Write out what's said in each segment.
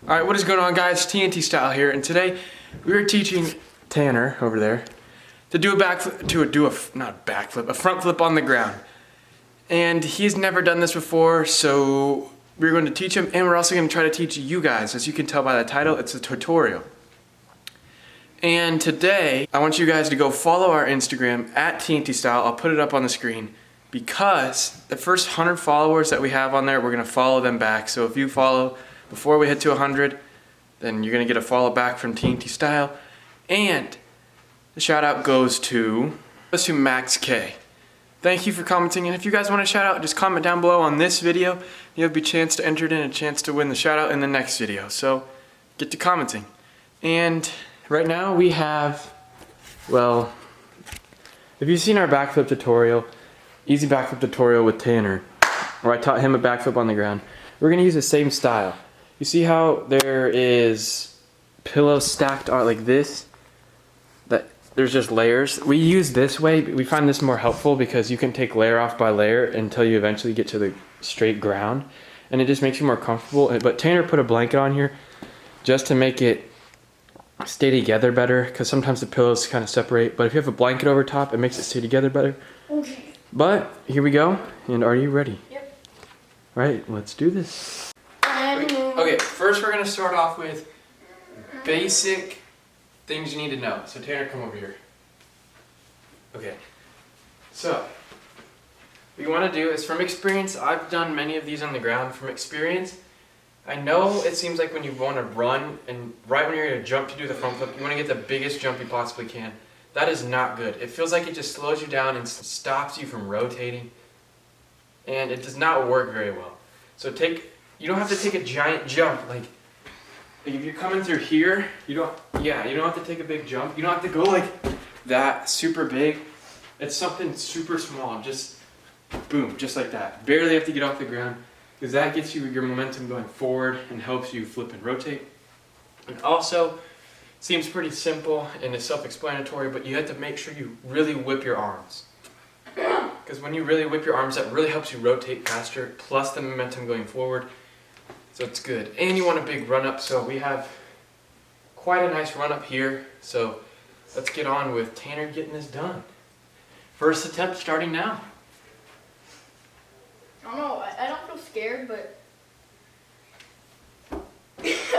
Alright, what is going on, guys? TNT Style here, and today we are teaching Tanner over there to do a front flip on the ground. And he's never done this before, so we're going to teach him, and we're also going to try to teach you guys. As you can tell by the title, it's a tutorial. And today, I want you guys to go follow our Instagram at TNT Style. I'll put it up on the screen because the first 100 followers that we have on there, we're going to follow them back. So if you follow before we head to 100, then you're going to get a follow back from TNT Style. And the shout out goes to Max K. Thank you for commenting, and if you guys want a shout out, just comment down below on this video. You'll be a chance to enter it in, a chance to win the shout out in the next video. So get to commenting. And right now we have, well, if you've seen our backflip tutorial, easy backflip tutorial with Tanner, where I taught him a backflip on the ground, we're going to use the same style. You see how there is pillows stacked on like this? That there's just layers. We use this way, but we find this more helpful because you can take layer off by layer until you eventually get to the straight ground, and it just makes you more comfortable. But Tanner put a blanket on here just to make it stay together better, because sometimes the pillows kind of separate, but if you have a blanket over top, it makes it stay together better. Okay. But here we go, and are you ready? Yep. All right, let's do this. Okay, first we're going to start off with basic things you need to know. So Tanner, come over here. Okay, so what you want to do is, from experience, I've done many of these on the ground. From experience, I know it seems like when you want to run and right when you're going to jump to do the front flip, you want to get the biggest jump you possibly can. That is not good. It feels like it just slows you down and stops you from rotating, and it does not work very well. So you don't have to take a giant jump. Like if you're coming through here, you don't have to take a big jump. You don't have to go like that super big. It's something super small, just boom, just like that. Barely have to get off the ground, because that gets you your momentum going forward and helps you flip and rotate. And also, seems pretty simple and it's self-explanatory, but you have to make sure you really whip your arms. Because when you really whip your arms, that really helps you rotate faster, plus the momentum going forward. So it's good. And you want a big run up, so we have quite a nice run up here. So let's get on with Tanner getting this done. First attempt starting now. I don't know, I don't feel scared, but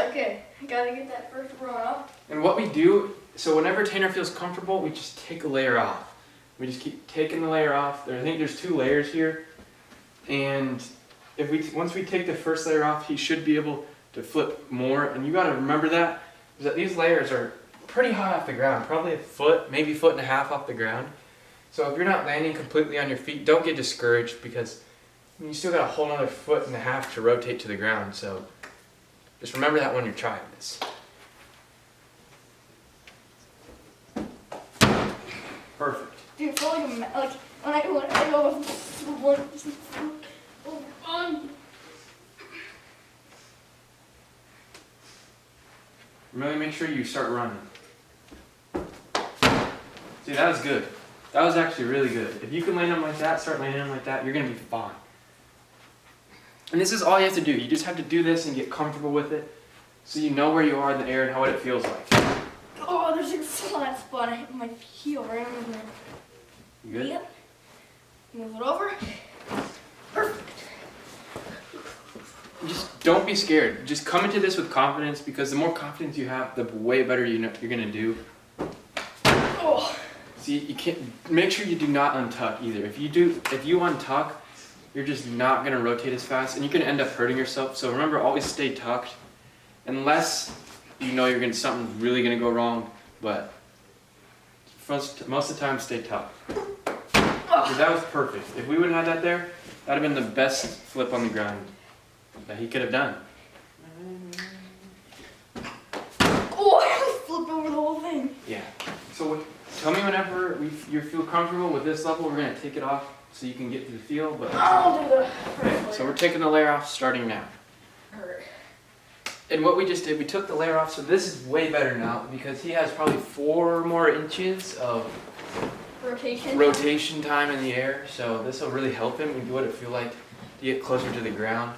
okay, I gotta get that first run up. And what we do, so whenever Tanner feels comfortable, we just take a layer off. We just keep taking the layer off. I think there's 2 layers here, and once we take the first layer off, he should be able to flip more. And you got to remember that these layers are pretty high off the ground, probably a foot, maybe 1.5 feet off the ground. So if you're not landing completely on your feet, don't get discouraged, because you still got a whole other 1.5 feet to rotate to the ground. So just remember that when you're trying this. Perfect. Dude, I feel like when I go Really make sure you start running. See, that was good. That was actually really good. If you can land them like that, start landing them like that, you're going to be fine. And this is all you have to do. You just have to do this and get comfortable with it, so you know where you are in the air and what it feels like. Oh, there's a flat spot. I hit my heel right over there. You good? Yep. Move it over. Perfect. Just don't be scared. Just come into this with confidence, because the more confidence you have, the way better you're going to do. Oh. See, you can't, make sure you do not untuck either. If you untuck, you're just not going to rotate as fast, and you can end up hurting yourself. So remember, always stay tucked, unless you know something's really going to go wrong. But most of the time, stay tucked. Because that was perfect. If we would have had that there, that would have been the best flip on the ground that he could have done. Oh, I flipped over the whole thing. Yeah. So tell me whenever you feel comfortable with this level. We're going to take it off so you can get to the feel. But I'll do the okay, so we're taking the layer off starting now. Alright. And what we just did, we took the layer off, so this is way better now, because he has probably 4 more inches of rotation time in the air. So this will really help him and what it feel like to get closer to the ground.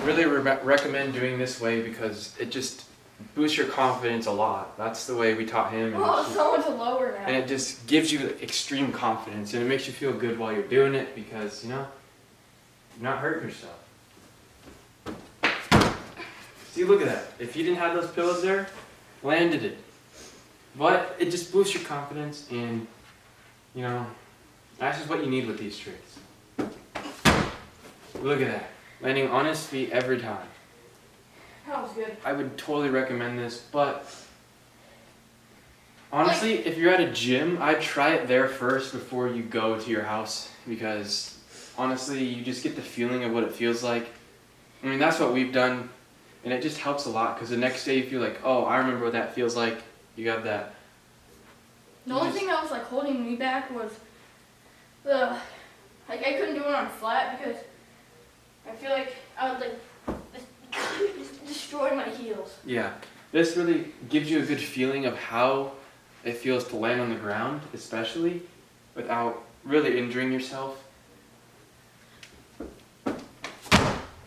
really recommend doing this way because it just boosts your confidence a lot. That's the way we taught him. Oh, it's so much lower now. And it just gives you extreme confidence, and it makes you feel good while you're doing it because, you know, you're not hurting yourself. See, look at that. If you didn't have those pillows there, landed it. But it just boosts your confidence, and, you know, that's just what you need with these tricks. Look at that. Landing on his feet every time. That was good. I would totally recommend this, but honestly, if you're at a gym, I'd try it there first before you go to your house because honestly, you just get the feeling of what it feels like. I mean, that's what we've done, and it just helps a lot because the next day you feel like, oh, I remember what that feels like. You got that. The only thing that was like holding me back was I couldn't do it on flat because I feel like I would just destroy my heels. Yeah, this really gives you a good feeling of how it feels to land on the ground, especially without really injuring yourself.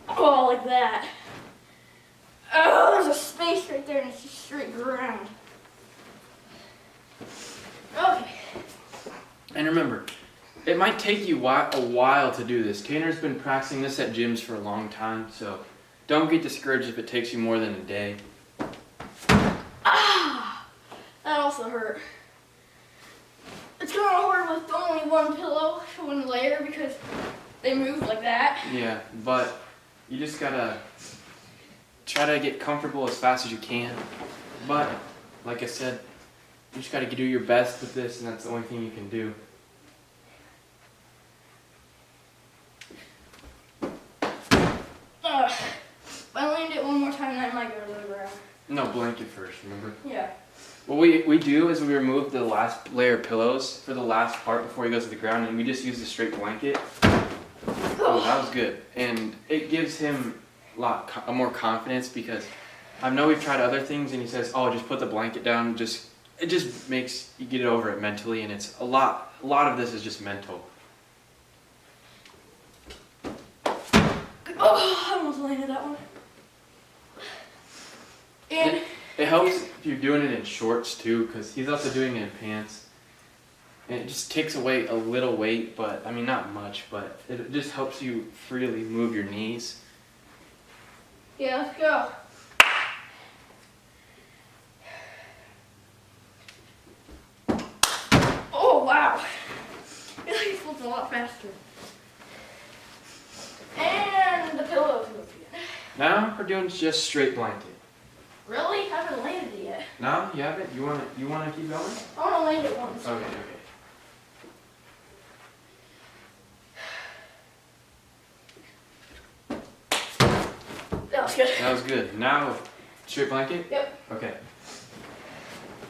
Oh, like that. Oh, there's a space right there and it's just straight ground. Okay. And remember, it might take you a while to do this. Tanner's been practicing this at gyms for a long time, so don't get discouraged if it takes you more than a day. Ah, that also hurt. It's kind of hard with only one pillow, one layer, because they move like that. Yeah, but you just gotta try to get comfortable as fast as you can. But, like I said, you just gotta do your best with this, and that's the only thing you can do. If I land it one more time, I might go to the ground. No, blanket first, remember? Yeah. What we do is we remove the last layer of pillows for the last part before he goes to the ground, and we just use the straight blanket. Oh, that was good. And it gives him a more confidence because I know we've tried other things, and he says, oh, just put the blanket down. It just makes you get over it mentally, and it's a lot of this is just mental. Oh, I almost landed that one. And it helps if you're doing it in shorts too, because he's also doing it in pants. And it just takes away a little weight, but I mean not much, but it just helps you freely move your knees. yeah, let's go. Oh, wow. It flipped a lot faster. And the pillows moved again. Now we're doing just straight blanket. Really? I haven't landed it yet. No, you haven't? You wanna keep going? I want to land it once. Okay. That was good. That was good. Now, straight blanket? Yep. Okay.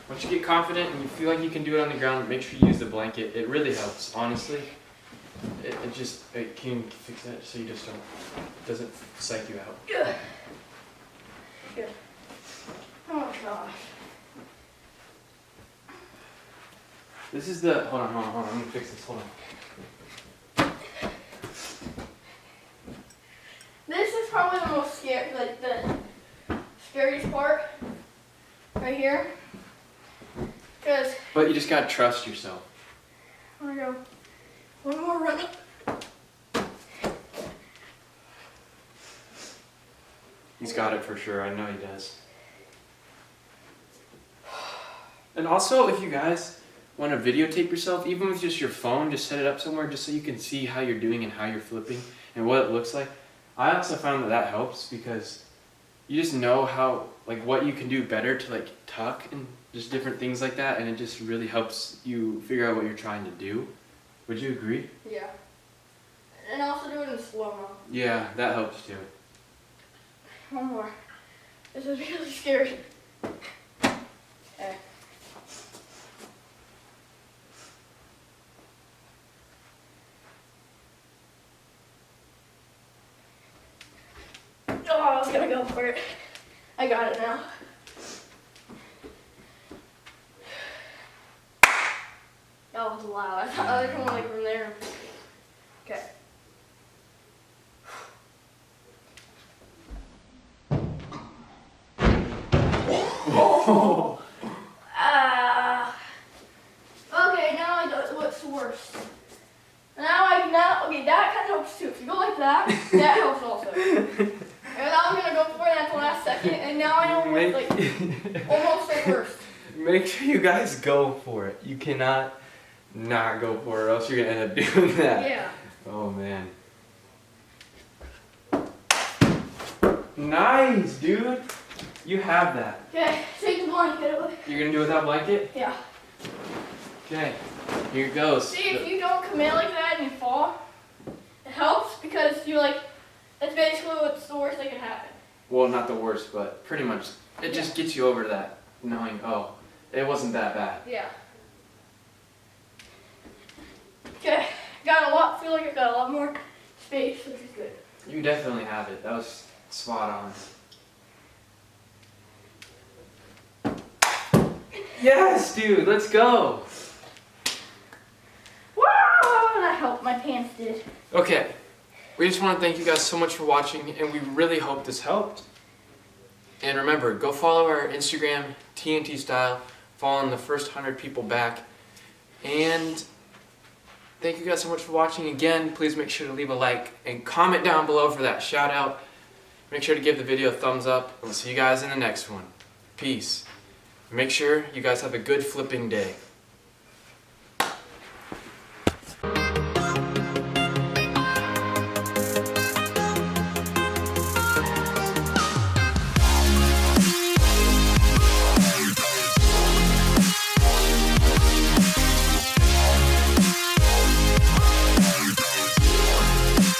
Once you get confident and you feel like you can do it on the ground, make sure you use the blanket. It really helps, honestly. It can fix that so you just doesn't psych you out. Good. Good. Oh gosh. This is the, hold on, I'm gonna fix this, hold on. This is probably the most scary, like the scariest part, right here. But you just gotta trust yourself. I'm gonna go one more run. He's got it for sure, I know he does. And also, if you guys want to videotape yourself, even with just your phone, just set it up somewhere just so you can see how you're doing and how you're flipping and what it looks like. I also found that helps because you just know how, like, what you can do better to, like, tuck and just different things like that, and it just really helps you figure out what you're trying to do. Would you agree? Yeah. And also do it in slow-mo. Yeah, that helps too. One more. This is really scary. Okay. Oh, I was gonna go for it. I got it now. That was loud. I thought I was going like from there. Okay. last second, and now I know what's like almost the worst. Make sure you guys go for it. You cannot not go for it, or else you're gonna end up doing that. Yeah. Oh man. Nice, dude. You have that. Okay, take the blanket away. You're gonna do it without blanket? Yeah. Okay. Here it goes. See, if you don't commit like that and you fall, it helps because you like, that's basically what's the worst that can happen. Well, not the worst, but pretty much it just gets you over that, knowing, oh, it wasn't that bad. Yeah. Okay, feel like I got a lot more space, which is good. You definitely have it. That was spot on. Yes, dude, let's go. Wow, that helped. My pants did. Okay, we just want to thank you guys so much for watching, and we really hope this helped. And remember, go follow our Instagram, TNT Style, following the first 100 people back. And thank you guys so much for watching. Again, please make sure to leave a like and comment down below for that shout out. Make sure to give the video a thumbs up, and we'll see you guys in the next one. Peace. Make sure you guys have a good flipping day.